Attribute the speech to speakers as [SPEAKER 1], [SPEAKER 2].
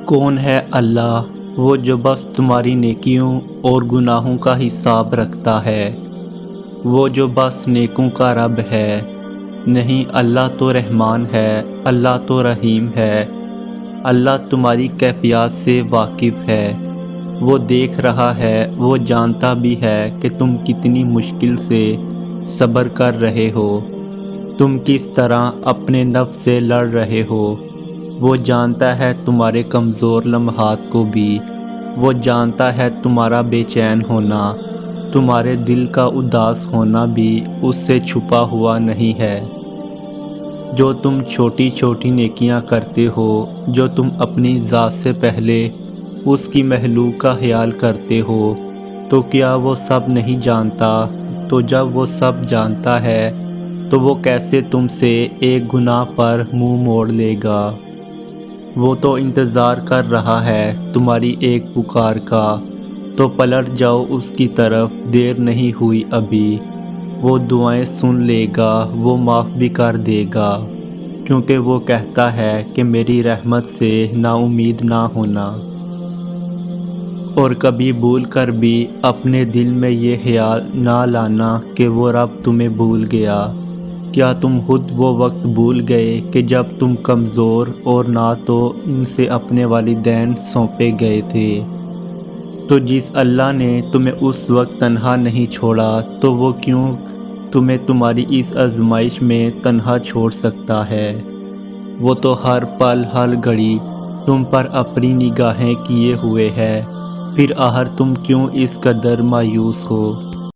[SPEAKER 1] کون ہے اللہ؟ وہ جو بس تمہاری نیکیوں اور گناہوں کا حساب رکھتا ہے، وہ جو بس نیکوں کا رب ہے۔ نہیں، اللہ تو رحمان ہے، اللہ تو رحیم ہے۔ اللہ تمہاری کیفیات سے واقف ہے، وہ دیکھ رہا ہے، وہ جانتا بھی ہے کہ تم کتنی مشکل سے صبر کر رہے ہو، تم کس طرح اپنے نفس سے لڑ رہے ہو۔ وہ جانتا ہے تمہارے کمزور لمحات کو بھی، وہ جانتا ہے تمہارا بے چین ہونا، تمہارے دل کا اداس ہونا بھی اس سے چھپا ہوا نہیں ہے۔ جو تم چھوٹی چھوٹی نیکیاں کرتے ہو، جو تم اپنی ذات سے پہلے اس کی مخلوق کا خیال کرتے ہو، تو کیا وہ سب نہیں جانتا؟ تو جب وہ سب جانتا ہے تو وہ کیسے تم سے ایک گناہ پر منہ موڑ لے گا؟ وہ تو انتظار کر رہا ہے تمہاری ایک پکار کا، تو پلٹ جاؤ اس کی طرف، دیر نہیں ہوئی ابھی۔ وہ دعائیں سن لے گا، وہ معاف بھی کر دے گا، کیونکہ وہ کہتا ہے کہ میری رحمت سے نا امید نہ ہونا۔ اور کبھی بھول کر بھی اپنے دل میں یہ خیال نہ لانا کہ وہ رب تمہیں بھول گیا۔ کیا تم خود وہ وقت بھول گئے کہ جب تم کمزور اور نہ تو ان سے اپنے والدین سونپے گئے تھے؟ تو جس اللہ نے تمہیں اس وقت تنہا نہیں چھوڑا، تو وہ کیوں تمہیں تمہاری اس آزمائش میں تنہا چھوڑ سکتا ہے؟ وہ تو ہر پل ہر گھڑی تم پر اپنی نگاہیں کیے ہوئے ہے، پھر آخر تم کیوں اس قدر مایوس ہو؟